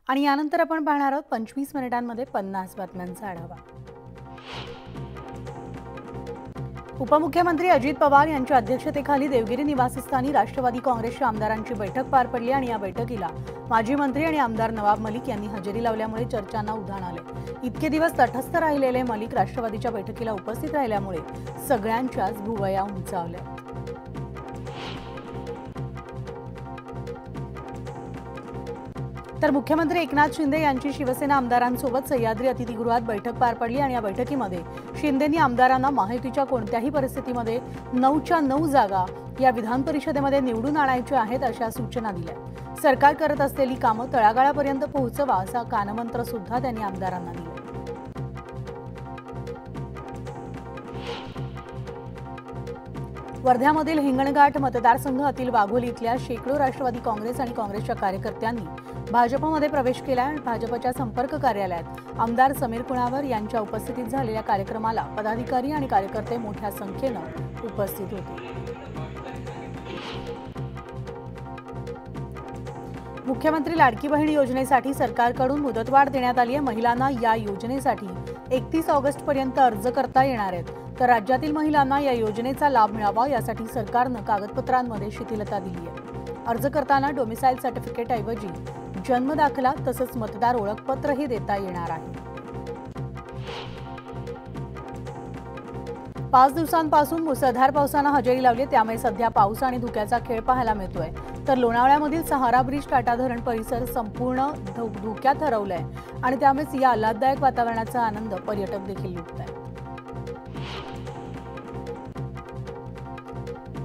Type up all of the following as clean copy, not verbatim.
आणि यानंतर आपण पाहणार आहोत 25 मिनिटांमध्ये 50 बातम्यांचा आढावा। उपमुख्यमंत्री अजित पवार यांच्या अध्यक्षतेखाली देवगिरी निवासस्थानी राष्ट्रवादी काँग्रेसच्या आमदारांची बैठक पार पडली आणि या बैठकीला माजी मंत्री आणि आमदार नवाब मलिक यांनी हजेरी लावल्यामुळे चर्चांना उधाण आले। इतके दिवस तटस्थ राहिलेले मलिक राष्ट्रवादीच्या बैठकीला उपस्थित राहिल्यामुळे सगळ्यांच्याच भुवया उंचावल्या। तर मुख्यमंत्री एकनाथ शिंदे यांची शिवसेना आमदारांसोबत सह्याद्री अतिथीगृहात बैठक पार पडली आणि या बैठकीमध्ये शिंदेंनी आमदारांना महायुतीच्या कोणत्याही परिस्थितीमध्ये 9च्या 9 जागा या विधान परिषदेमध्ये निवडून आणायच्या आहेत अशा सूचना दिल्या। सरकार करत असलेली कामं तळागाळापर्यंत पोहोचवा असा कानमंत्र सुद्धा त्यांनी आमदारांना दिला। वर्ध्यामधील हिंगणघाट मतदारसंघातील वाघोली इथल्या शेकडो राष्ट्रवादी काँग्रेस आणि काँग्रेसच्या कार्यकर्त्यांनी भाजपमध्ये प्रवेश केला आणि भाजपच्या संपर्क कार्यालयात आमदार समीर कुणावर यांच्या उपस्थितीत झालेल्या कार्यक्रमाला पदाधिकारी आणि कार्यकर्ते मोठ्या संख्येने उपस्थित होते। मुख्यमंत्री लाडकी बहीण योजनेसाठी सरकारकडून मुदतवाढ देण्यात आली आहे। महिलांना या योजनेसाठी 31 ऑगस्टपर्यंत अर्ज करता येणार आहेत। तर राज्यातील महिलांना या योजनेचा लाभ मिळावा यासाठी सरकारने कागदपत्रांमध्ये शिथिलता दिली आहे। अर्ज करताना डोमिसाइल सर्टिफिकेट ऐवजी जन्म दाखला तसंच मतदार ओळखपत्रही देता येणार आहे। 5 दिवसांपासून मुसळधार पावसाने हजेरी लावली, त्यामुळे सध्या पाऊस आणि धुक्याचा खेळ पाहायला मिळतोय। तर लोणावळ्यामधील सहारा ब्रिज टाटा धरण परिसर संपूर्ण धुक्यात हरवलाय आणि त्यामुळे या आल्हाददायक वातावरणाचा आनंद पर्यटक देखील लुटतायत।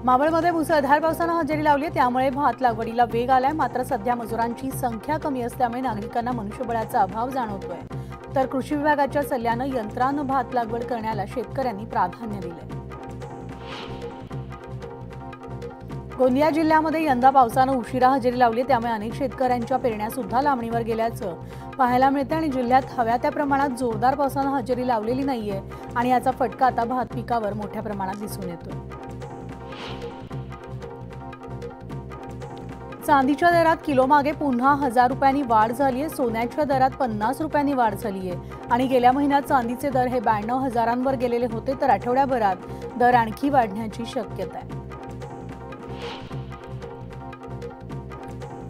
मावळमध्ये मुसळधार पावसाने हजेरी लावली, त्यामुळे भात लागवडीला वेग आलाय। मात्र सध्या मजुरांची संख्या कमी असल्यामुळे नागरिकांना मनुष्यबळाचा अभाव जाणवतोय। तर कृषी विभागाच्या सल्ल्याने यंत्राने भात लागवड करण्याला शेतकऱ्यांनी प्राधान्य दिले। गोंदिया जिल्ह्यामध्ये यंदा पावसाने उशिरा हजेरी लावली, त्यामुळे अनेक शेतकऱ्यांच्या पेरण्या सुद्धा लांबणीवर गेल्याचं पाहायला मिळते आणि जिल्ह्यात हव्या त्या प्रमाणात जोरदार पावसाने हजेरी लावलेली नाहीये आणि याचा फटका आता भात पिकावर मोठ्या प्रमाणात दिसून येतोय। चांदीच्या दरात किलोमागे पुन्हा 1000 रुपयांनी वाढ झाली आहे। सोन्याच्या दरात 50 रुपयांनी वाढ झाली आहे आणि गेल्या महिन्यात चांदीचे दर हे 92,000वर गेलेले होते, तर आठवड्याभरात दर आणखी वाढण्याची शक्यता आहे।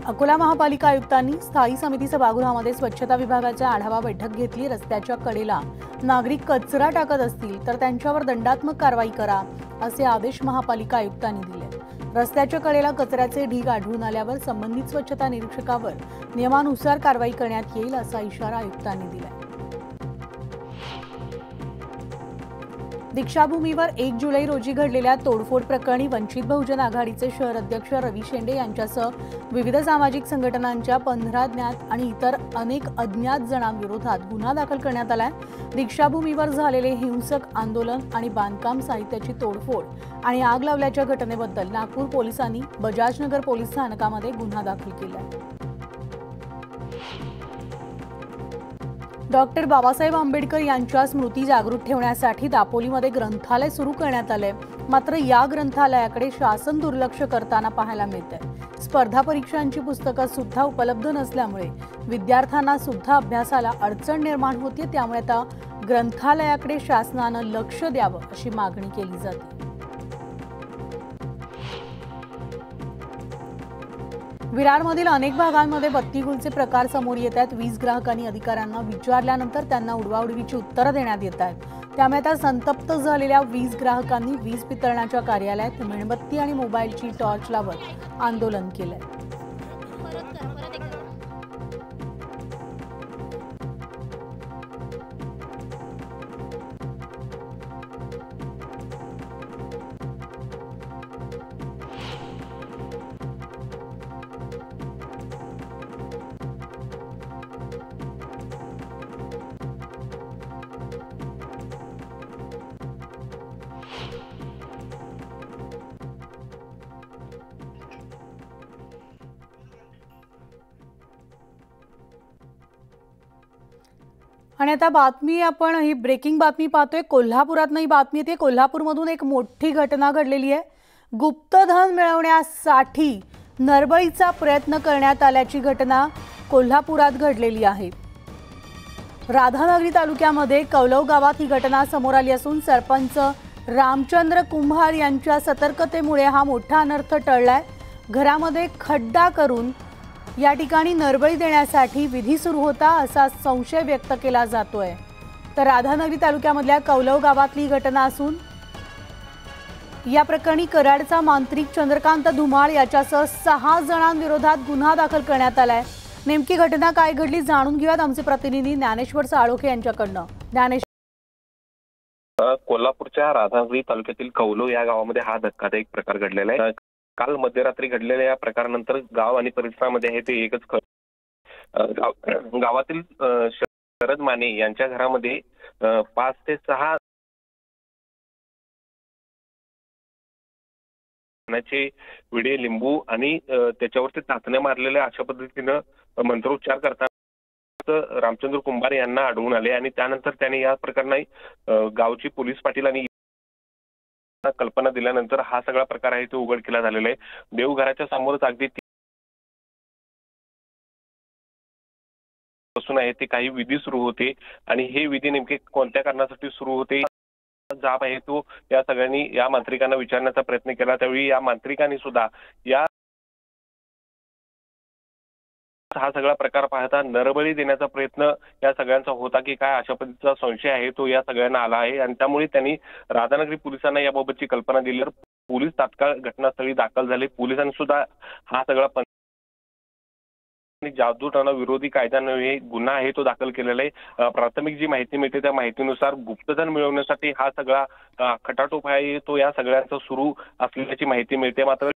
अकोला महापालिका आयुक्तांनी स्थायी समिती सभागृहामध्ये स्वच्छता विभागाच्या आढावा बैठक घेतली। रस्त्याच्या कडेला नागरिक कचरा टाकत असतील तर त्यांच्यावर दंडात्मक कारवाई करा असे आदेश महापालिका आयुक्तांनी दिले। रस्त्याच्या कडेला कचऱ्याचे ढीग आढळून आल्यावर संबंधित स्वच्छता निरीक्षकावर नियमानुसार कारवाई करण्यात येईल असा इशारा आयुक्तांनी दिला। दीक्षाभूमीवर 1 जुलै रोजी घडलेल्या तोडफोड प्रकरणी वंचित बहुजन आघाडीचे शहर अध्यक्ष रवी शेंडे यांच्यासह विविध सामाजिक संघटनांच्या 15 ज्ञात आणि इतर अनेक अज्ञात जणांविरोधात गुन्हा दाखल करण्यात आलाय। दीक्षाभूमीवर झालेले हिंसक आंदोलन आणि बांधकाम साहित्याची तोडफोड आणि आग लावल्याच्या घटनेबद्दल नागपूर पोलिसांनी बजाजनगर पोलीस स्थानकामध्ये गुन्हा दाखल केला। डॉक्टर बाबासाहेब आंबेडकर यांच्या स्मृती जागृत ठेवण्यासाठी दापोलीमध्ये ग्रंथालय सुरू करण्यात आले, मात्र या ग्रंथालयाकडे शासन दुर्लक्ष करताना पाहायला मिळतंय। स्पर्धा परीक्षांची पुस्तकं सुद्धा उपलब्ध नसल्यामुळे विद्यार्थ्यांना सुद्धा अभ्यासाला अडचण निर्माण होते, त्यामुळे आता ग्रंथालयाकडे शासनाने लक्ष द्यावं अशी मागणी केली जाते। विरारमधील अनेक भागांमध्ये बत्तीगुलचे प्रकार समोर येत आहेत। वीज ग्राहकांनी अधिकाऱ्यांना विचारल्यानंतर त्यांना उडवाउडवीची उत्तरं देण्यात येत आहेत, त्यामुळे आता संतप्त झालेल्या वीज ग्राहकांनी वीज वितरणाच्या कार्यालयात मेणबत्ती आणि मोबाईलची टॉर्च लावत आंदोलन केलंय। आणि आता बातमी आपण ही ब्रेकिंग बातमी पाहतोय। कोल्हापुरातून ही बातमी येते। कोल्हापूरमधून एक मोठी घटना घडलेली आहे। गुप्तधन मिळवण्यासाठी नरबळीचा प्रयत्न करण्यात आल्याची घटना कोल्हापुरात घडलेली आहे। राधानगरी तालुक्यामध्ये कौलव गावात ही घटना समोर आली असून सरपंच रामचंद्र कुंभार यांच्या सतर्कतेमुळे हा मोठा अनर्थ टळलाय। घरामध्ये खड्डा करून या ठिकाणी नरबळी देण्यासाठी विधी सुरू होता असा संशय व्यक्त केला जातोय। तर राधानगरी तालुक्यामधल्या कौलव गावातली घटना असून या प्रकरणी कराडचा मांत्रिक चंद्रकांत धुमाळ याच्यासह 6 जणांविरोधात गुन्हा दाखल करण्यात आलाय। नेमकी घटना काय घडली जाणून घेऊयात आमचे प्रतिनिधी ज्ञानेश्वर साळोखे यांच्याकडनं। ज्ञानेश्वर, कोल्हापूरच्या राधानगरी तालुक्यातील कौलव या गावामध्ये हा धक्कादायक प्रकार घडलेला आहे। काल मध्यरात्री घडलेल्या या प्रकारानंतर गाव आणि परिसरामध्ये आहे ते एकच गावातील शरद माने यांच्या घरामध्ये 5 ते 6 विडे लिंबू आणि त्याच्यावरती चाचण्या मारलेल्या अशा पद्धतीनं मंत्रोच्चार करताना रामचंद्र कुंभार यांना आढळून आले आणि त्यानंतर त्यांनी या प्रकरणी गावची पोलीस पाटील आणि कल्पना दिल्यानंतर हा सगळा प्रकार आहे तो उघडकीला झालेला आहे। देवघराच्या समोरच अगदी बसून आहे ते काही विधी सुरू होते आणि हे विधी नेमके कोणत्या कारणासाठी सुरू होते जाब आहे तो या सगळ्यांनी या मांत्रिकांना विचारण्याचा प्रयत्न केला। त्यावेळी या मांत्रिकांनी सुद्धा या हा सगळा प्रकार पाहता नरबळी देण्याचा प्रयत्न या सगळ्यांचा होता की काय अशा पद्धतीचा संशय आहे तो या सगळ्यांना आला आहे आणि त्यामुळे त्यांनी राधानगरी पोलिसांना याबाबतची कल्पना दिल्यावर पोलीस तात्काळ घटनास्थळी दाखल झाले। पोलिसांनी सुद्धा हा सगळा जादूटोणा विरोधी कायद्यान्वये गुन्हा आहे तो दाखल केलेला आहे। प्राथमिक जी माहिती मिळते त्या माहितीनुसार गुप्तधन मिळवण्यासाठी हा सगळा खटाटोप आहे तो या सगळ्यांचा सुरू असल्याची माहिती मिळते। मात्र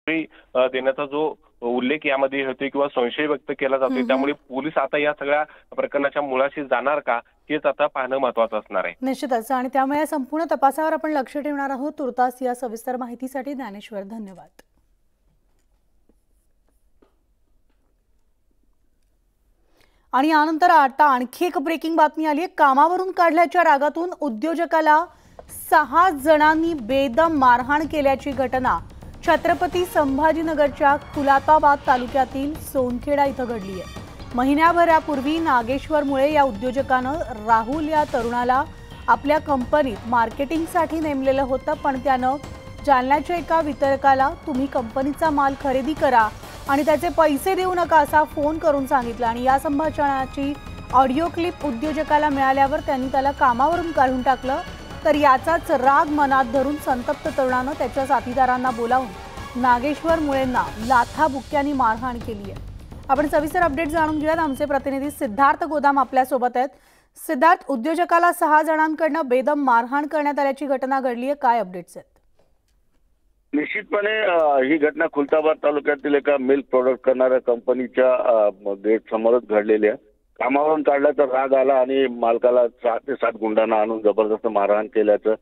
देण्याचा जो उल्लेख यामध्ये होते किंवा संशय व्यक्त केला जातो त्यामुळे पोलीस आता या सगळ्या प्रकरणाच्या मुळाशी जाणार का हेच आता पाहणं महत्त्वाचं असणार आहे। निश्चितच आणि त्यामुळे संपूर्ण तपासावर आपण लक्ष ठेवणार आहोत। तुर्तास या सविस्तर माहितीसाठी ज्ञानेश्वर धन्यवाद। आणि यानंतर आता आणखी एक ब्रेकिंग बातमी आली आहे। कामावरून काढल्याच्या रागातून उद्योजकाला 6 जणांनी बेदम मारहाण केल्याची घटना छत्रपती संभाजीनगरच्या कुलाताबाद तालुक्यातील सोनखेडा इथं घडली आहे। महिन्याभरापूर्वी नागेश्वरमुळे या उद्योजकानं राहुल या तरुणाला आपल्या कंपनीत मार्केटिंगसाठी नेमलेलं होतं, पण त्यानं जालन्याच्या एका वितरकाला तुम्ही कंपनीचा माल खरेदी करा आणि त्याचे पैसे देऊ नका असा फोन करून सांगितलं आणि या संभाषणाची ऑडिओ क्लिप उद्योजकाला मिळाल्यावर त्यांनी त्याला कामावरून काढून टाकलं। तर याचाच राग मनात धरून संतप्त तरुणानं त्याच्या साथीदारांना बोलावून नागेश्वर मुळेंना लाथाबुक्क्यांनी मारहाण केली आहे। आपण सविस्तर अपडेट जाणून घेऊयात। आमचे प्रतिनिधी सिद्धार्थ गोदाम आपल्या सोबत आहेत। सिद्धार्थ, उद्योजकाला 6 जणांकडून बेदम मारहाण करण्यात आल्याची घटना घडली आहे, काय अपडेट्स आहेत? निश्चितपणे ही घटना खुलताबाद तालुक्यातील एका मिल्क प्रोडक्ट करणाऱ्या कंपनीच्या गेट समोरच घडलेली आहे। कामावरून काढल्याचा राग आला आणि मालकाला 6 ते 7 गुंडांना आणून जबरदस्त मारहाण केल्याचं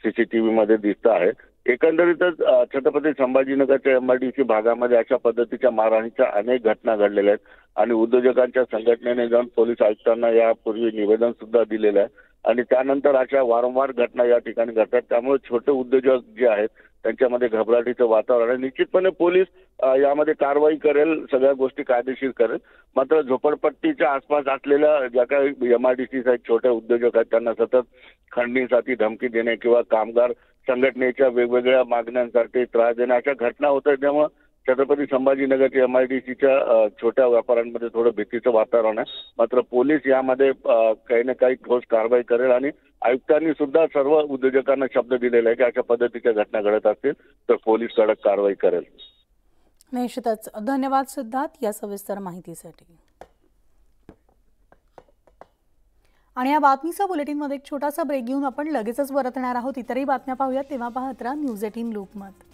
सीसीटीव्ही मध्ये दिसतं आहे। एकंदरीतच छत्रपती संभाजीनगरच्या एमआयडीसी भागामध्ये अशा पद्धतीच्या मारहाणीच्या अनेक घटना घडलेल्या आहेत आणि उद्योजकांच्या संघटनेने जाऊन पोलीस आयुक्तांना यापूर्वी निवेदन सुद्धा दिलेलं आहे आणि त्यानंतर अशा वारंवार घटना या ठिकाणी घडतात। त्यामुळे छोटे उद्योजक जे आहेत त्यांच्यामध्ये घबराटीचं वातावरण आहे। निश्चितपणे पोलीस यामध्ये कारवाई करेल, सगळ्या गोष्टी कायदेशीर करेल। मात्र झोपडपट्टीच्या आसपास असलेल्या ज्या काही एमआयडीसी छोटे उद्योजक आहेत त्यांना सतत खंडणीसाठी धमकी देणे किंवा कामगार संघटनेच्या वेगवेगळ्या मागण्यांसाठी त्रास देणे अशा घटना होत आहेत। त्यामुळे छत्रपती संभाजीनगरच्या एमआयडीसीच्या छोट्या व्यापाऱ्यांमध्ये थोडं भीतीचं वातावरण आहे। मात्र पोलीस यामध्ये काही ना काही ठोस कारवाई करेल आणि आयुक्तांनी सुद्धा सर्व उद्योजकांना शब्द दिलेला आहे की अशा पद्धतीच्या घटना घडत असतील तर पोलीस कडक कारवाई करेल। निश्चितच धन्यवाद सिद्धार्थ या सविस्तर माहितीसाठी। आणि या बातमीचा बुलेटिनमध्ये एक छोटासा ब्रेक घेऊन आपण लगेचच परतणार आहोत। इतरही बातम्या पाहूयात, तेव्हा पाहत राहा न्यूज 18 लोकमत।